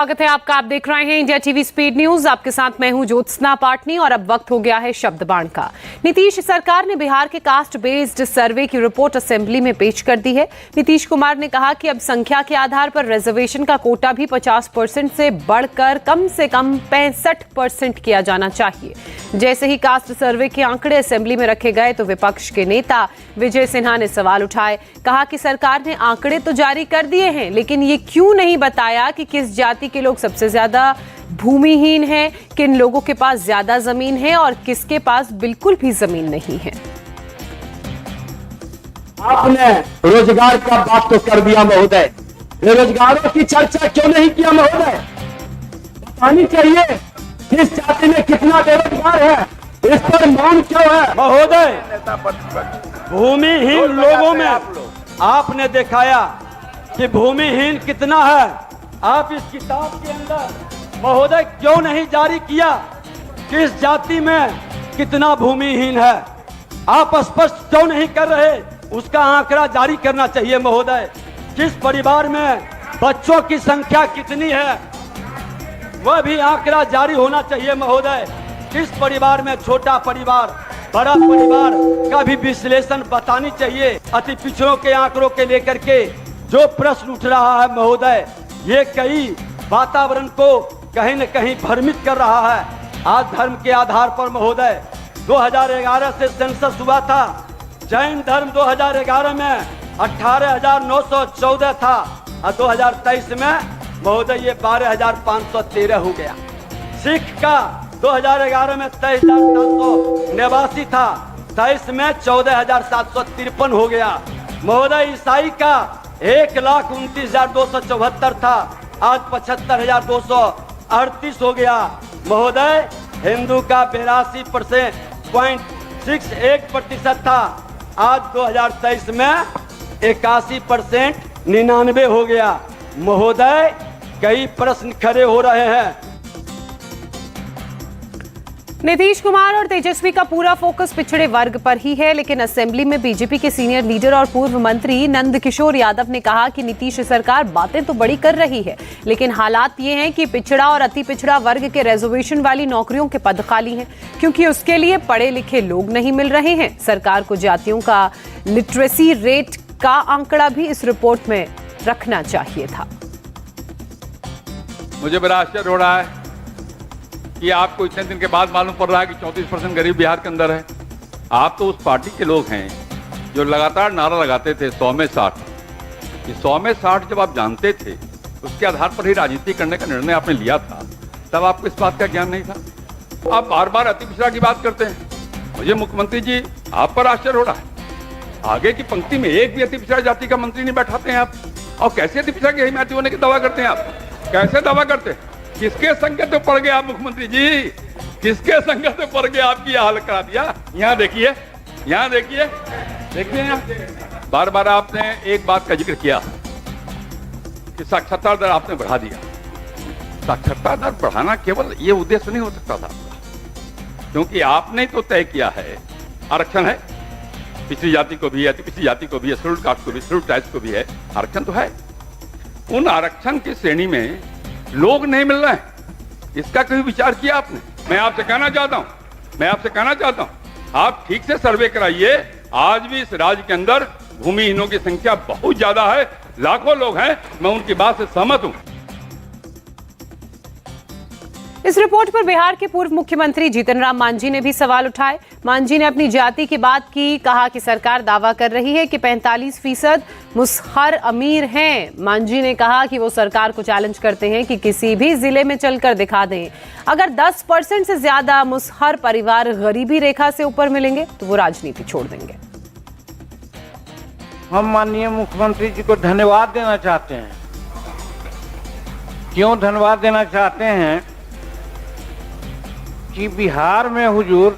स्वागत है आपका। आप देख रहे हैं इंडिया टीवी स्पीड न्यूज। आपके साथ मैं हूं ज्योत्सना पाटनी और अब वक्त हो गया है शब्द बाण का। नीतीश सरकार ने बिहार के कास्ट बेस्ड सर्वे की रिपोर्ट असेंबली में पेश कर दी है। नीतीश कुमार ने कहा कि अब संख्या के आधार पर रिजर्वेशन का कोटा भी 50% से बढ़कर कम से कम 65% किया जाना चाहिए। जैसे ही कास्ट सर्वे के आंकड़े असेंबली में रखे गए तो विपक्ष के नेता विजय सिन्हा ने सवाल उठाए। कहा कि सरकार ने आंकड़े तो जारी कर दिए हैं, लेकिन ये क्यों नहीं बताया कि किस जाति के लोग सबसे ज्यादा भूमिहीन हैं, किन लोगों के पास ज्यादा जमीन है और किसके पास बिल्कुल भी जमीन नहीं है। आपने रोजगार का बात तो कर दिया महोदय, बेरोजगारों की चर्चा क्यों नहीं किया महोदय? बतानी चाहिए किस जाति में कितना बेरोजगार है, इस पर मौन क्यों है महोदय? भूमिहीन लोगों में आपने दिखाया कि भूमिहीन कितना है। आप इस किताब के अंदर महोदय क्यों नहीं जारी किया किस जाति में कितना भूमिहीन है? आप स्पष्ट क्यों नहीं कर रहे? उसका आंकड़ा जारी करना चाहिए महोदय। किस परिवार में बच्चों की संख्या कितनी है वह भी आंकड़ा जारी होना चाहिए महोदय। किस परिवार में छोटा परिवार, बड़ा परिवार का भी विश्लेषण बतानी चाहिए। अति पिछड़ों के आंकड़ों के लेकर के जो प्रश्न उठ रहा है महोदय, ये कई वातावरण को कहीं न कहीं भ्रमित कर रहा है। आज धर्म के आधार पर महोदय 2011 से सेंसस हुआ था। जैन धर्म 2011 में 18,914 था और 2023 में महोदय ये 12,513 हो गया। सिख का 2011 में 23,789 था, 23 में 14,753 हो गया। महोदय ईसाई का 1,29,274 था, आज 75,238 हो गया। महोदय हिंदू का 82.61% था, आज 2023 में 81% 99 हो गया। महोदय कई प्रश्न खड़े हो रहे हैं। नीतीश कुमार और तेजस्वी का पूरा फोकस पिछड़े वर्ग पर ही है, लेकिन असेंबली में बीजेपी के सीनियर लीडर और पूर्व मंत्री नंदकिशोर यादव ने कहा कि नीतीश सरकार बातें तो बड़ी कर रही है, लेकिन हालात ये हैं कि पिछड़ा और अति पिछड़ा वर्ग के रिजर्वेशन वाली नौकरियों के पद खाली हैं, क्योंकि उसके लिए पढ़े लिखे लोग नहीं मिल रहे हैं। सरकार को जातियों का लिटरेसी रेट का आंकड़ा भी इस रिपोर्ट में रखना चाहिए था। मुझे बड़ा आश्चर्य हो रहा है कि आपको इतने दिन के बाद मालूम पड़ रहा है कि 34% गरीब बिहार के अंदर है। आप तो उस पार्टी के लोग हैं जो लगातार नारा लगाते थे 100 में 60। ये 100 में 60 जब आप जानते थे, उसके आधार पर ही राजनीति करने का निर्णय आपने लिया था, तब आपको इस बात का ज्ञान नहीं था। आप बार बार अति पिछड़ा की बात करते हैं। मुझे मुख्यमंत्री जी आप पर आश्चर्य हो रहा है। आगे की पंक्ति में एक भी अति पिछड़ा जाति का मंत्री नहीं बैठाते हैं आप, और कैसे अति पिछड़ा की हिमायती होने की दावा करते हैं आप? कैसे दावा करते हैं? किसके संकट में पड़ गए आप मुख्यमंत्री जी? किसके संकट में पड़ गए? आपकी यह हाल करा दिया। यहाँ देखिए, यहाँ देखिए, देखिए यहाँ बार बार आपने एक बात का जिक्र किया कि साक्षरता दर आपने बढ़ा दिया। साक्षरता दर बढ़ाना केवल ये उद्देश्य नहीं हो सकता था, क्योंकि आपने तो तय किया है आरक्षण है, पिछड़ी जाति को भी है, अति पिछड़ी जाति को भी है, शेड्यूल्ड कास्ट को भी, शेड्यूल्ड ट्राइब्स को भी है, आरक्षण तो है। उन आरक्षण की श्रेणी में लोग नहीं मिल रहे हैं, इसका कभी विचार किया आपने? मैं आपसे कहना चाहता हूं, आप ठीक से सर्वे कराइए। आज भी इस राज्य के अंदर भूमिहीनों की संख्या बहुत ज्यादा है, लाखों लोग हैं। मैं उनकी बात से सहमत हूं। इस रिपोर्ट पर बिहार के पूर्व मुख्यमंत्री जीतन राम मांझी ने भी सवाल उठाए। मांझी ने अपनी जाति की बात की। कहा कि सरकार दावा कर रही है कि 45% मुसहर अमीर हैं। मांझी ने कहा कि वो सरकार को चैलेंज करते हैं कि किसी भी जिले में चलकर दिखा दें, अगर 10% से ज्यादा मुसहर परिवार गरीबी रेखा से ऊपर मिलेंगे तो वो राजनीति छोड़ देंगे। हम माननीय मुख्यमंत्री जी को धन्यवाद देना चाहते हैं। क्यों धन्यवाद देना चाहते हैं कि बिहार में हुजूर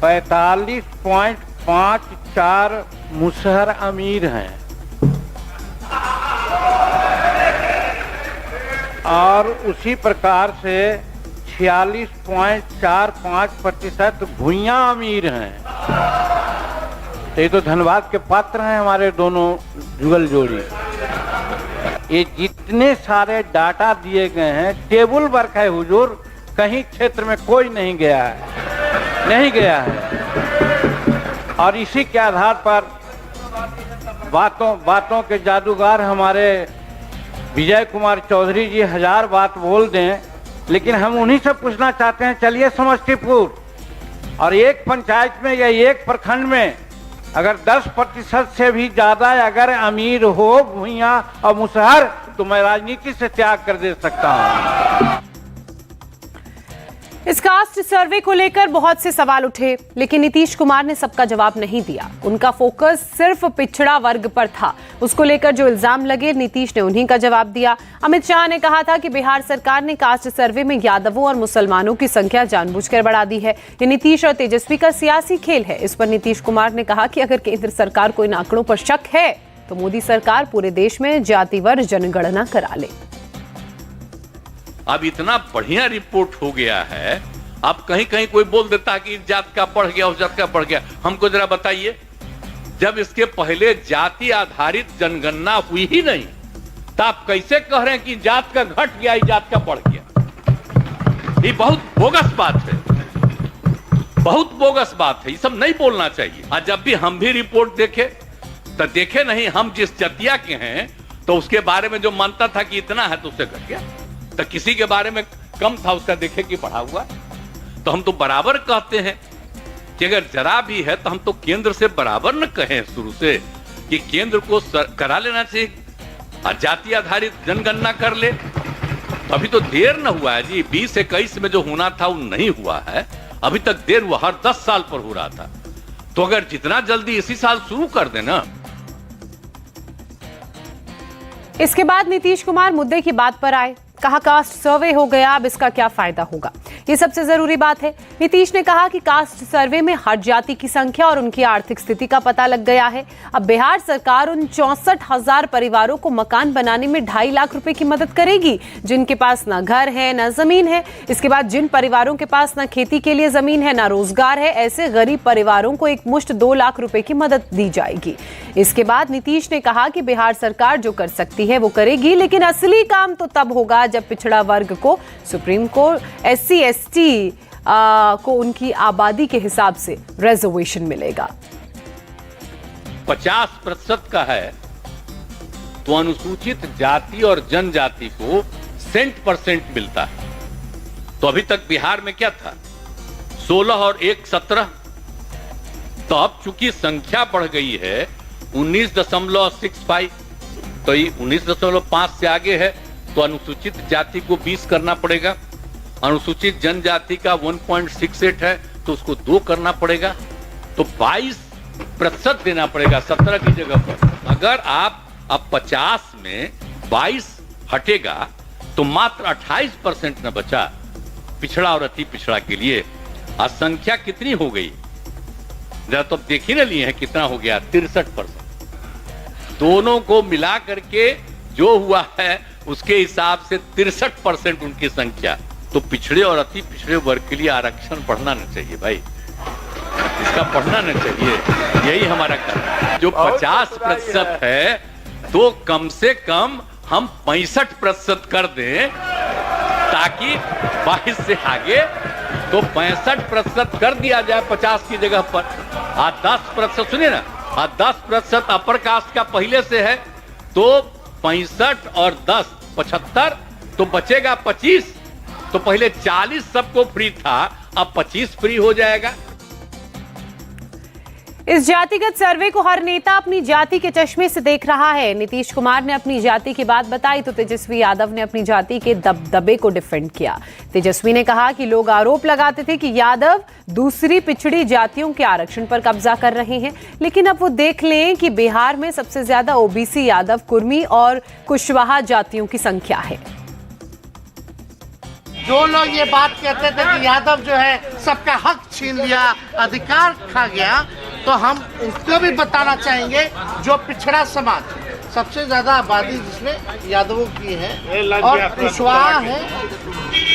45.54 मुसहर अमीर हैं और उसी प्रकार से 46.45% भुइयां अमीर हैं। तो ये तो धन्यवाद के पात्र हैं हमारे दोनों जुगल जोड़ी। ये जितने सारे डाटा दिए गए हैं टेबल वर्क है हुजूर, कहीं क्षेत्र में कोई नहीं गया है। और इसी के आधार पर बातों के जादूगर हमारे विजय कुमार चौधरी जी 1000 बात बोल दें, लेकिन हम उन्हीं से पूछना चाहते हैं, चलिए समस्तीपुर और एक पंचायत में या एक प्रखंड में अगर 10% से भी ज्यादा अगर अमीर हो भूइयां और मुसहर, तो मैं राजनीति से त्याग कर दे सकता हूं। इस कास्ट सर्वे को लेकर बहुत से सवाल उठे, लेकिन नीतीश कुमार ने सबका जवाब नहीं दिया। उनका फोकस सिर्फ पिछड़ा वर्ग पर था। उसको लेकर जो इल्जाम लगे, नीतीश ने उन्हीं का जवाब दिया। अमित शाह ने कहा था कि बिहार सरकार ने कास्ट सर्वे में यादवों और मुसलमानों की संख्या जानबूझकर बढ़ा दी है। ये नीतीश और तेजस्वी का सियासी खेल है। इस पर नीतीश कुमार ने कहा कि अगर केंद्र सरकार को इन आंकड़ों पर शक है तो मोदी सरकार पूरे देश में जातिवार जनगणना करा ले। अब इतना बढ़िया रिपोर्ट हो गया है, अब कहीं कहीं कोई बोल देता कि इस जात का बढ़ गया, उस जात का बढ़ गया। हमको जरा बताइए, जब इसके पहले जाति आधारित जनगणना हुई ही नहीं, तो आप कैसे कह रहे हैं कि जात का घट गया, इस जात का बढ़ गया? ये बहुत बोगस बात है, बहुत बोगस बात है। ये सब नहीं बोलना चाहिए। और जब भी हम भी रिपोर्ट देखे तो देखे नहीं, हम जिस जतिया के हैं तो उसके बारे में जो मानता था कि इतना है तो उससे घट गया, तो किसी के बारे में कम था उसका देखे कि बढ़ा हुआ। तो हम तो बराबर कहते हैं कि अगर जरा भी है तो हम तो केंद्र से बराबर न कहें शुरू से कि केंद्र को करा लेना चाहिए, जाति आधारित जनगणना कर ले। अभी तो देर न हुआ है जी, 2021 में जो होना था वो नहीं हुआ है, अभी तक देर हुआ, हर 10 साल पर हो रहा था। तो अगर जितना जल्दी इसी साल शुरू कर देना। इसके बाद नीतीश कुमार मुद्दे की बात पर आए। कहा कास्ट सर्वे हो गया, अब इसका क्या फायदा होगा, ये सबसे जरूरी बात है। नीतीश ने कहा कि कास्ट सर्वे में हर जाति की संख्या और उनकी आर्थिक स्थिति का पता लग गया है। अब बिहार सरकार उन 64,000 परिवारों को मकान बनाने में 2.5 लाख रुपए की मदद करेगी जिनके पास ना घर है ना जमीन है। इसके बाद जिन परिवारों के पास ना खेती के लिए जमीन है ना रोजगार है, ऐसे गरीब परिवारों को एक मुश्त 2 लाख रुपए की मदद दी जाएगी। इसके बाद नीतीश ने कहा कि बिहार सरकार जो कर सकती है वो करेगी, लेकिन असली काम तो तब होगा जब पिछड़ा वर्ग को सुप्रीम कोर्ट SC ST को उनकी आबादी के हिसाब से रिजर्वेशन मिलेगा। 50% का है तो अनुसूचित जाति और जनजाति को % मिलता है। तो अभी तक बिहार में क्या था, 16 और 1 17। तो अब चूंकि संख्या बढ़ गई है 19.65, तो ये 19.5 से आगे है, तो अनुसूचित जाति को 20 करना पड़ेगा, अनुसूचित जनजाति का 1.68 है तो उसको 2 करना पड़ेगा, तो 22% देना पड़ेगा 17 की जगह पर। अगर आप अब 50 में 22 हटेगा तो मात्र 28% न बचा पिछड़ा और अति पिछड़ा के लिए। आज संख्या कितनी हो गई जरा तो देख ही न लिए हैं, कितना हो गया, 63%। दोनों को मिला करके जो हुआ है उसके हिसाब से 63% उनकी संख्या। तो पिछड़े और अति पिछड़े वर्ग के लिए आरक्षण बढ़ना न चाहिए भाई, इसका बढ़ना न चाहिए, यही हमारा कहना है। जो 50% है तो कम से कम हम 65% कर दें, ताकि 22 से आगे तो 65% कर दिया जाए 50 की जगह पर। 10% सुनिए ना, 10% अपर कास्ट का पहले से है तो 65 और 10 75, तो बचेगा 25। तो पहले 40 सबको फ्री था, अब 25 फ्री हो जाएगा। इस जातिगत सर्वे को हर नेता अपनी जाति के चश्मे से देख रहा है। नीतीश कुमार ने अपनी जाति की बात बताई तो तेजस्वी यादव ने अपनी जाति के दबदबे को डिफेंड किया। तेजस्वी ने कहा कि लोग आरोप लगाते थे कि यादव दूसरी पिछड़ी जातियों के आरक्षण पर कब्जा कर रहे हैं, लेकिन अब वो देख लें कि बिहार में सबसे ज्यादा ओबीसी, यादव, कुर्मी और कुशवाहा जातियों की संख्या है। जो लोग ये बात कहते थे कि यादव जो है सबका हक छीन लिया, अधिकार खा गया, तो हम उसको भी बताना चाहेंगे जो पिछड़ा समाज, सबसे ज्यादा आबादी जिसमें यादवों की है और कुशवाहा है,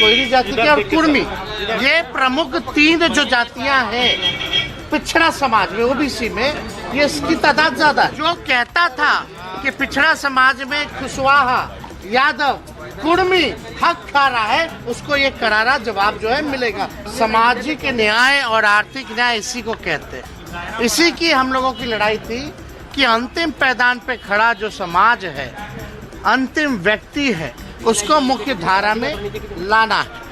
कोयरी जाति के, और कुर्मी, ये प्रमुख 3 जो जातियां हैं पिछड़ा समाज में, ओबीसी में, ये इसकी तादाद ज्यादा है। जो कहता था कि पिछड़ा समाज में कुशवाहा, यादव, कुर्मी हक खा रहा है, उसको ये करारा जवाब जो है मिलेगा। सामाजिक न्याय और आर्थिक न्याय इसी को कहते हैं। इसी की हम लोगों की लड़ाई थी कि अंतिम पैदान पे खड़ा जो समाज है, अंतिम व्यक्ति है, उसको मुख्य धारा में लाना है।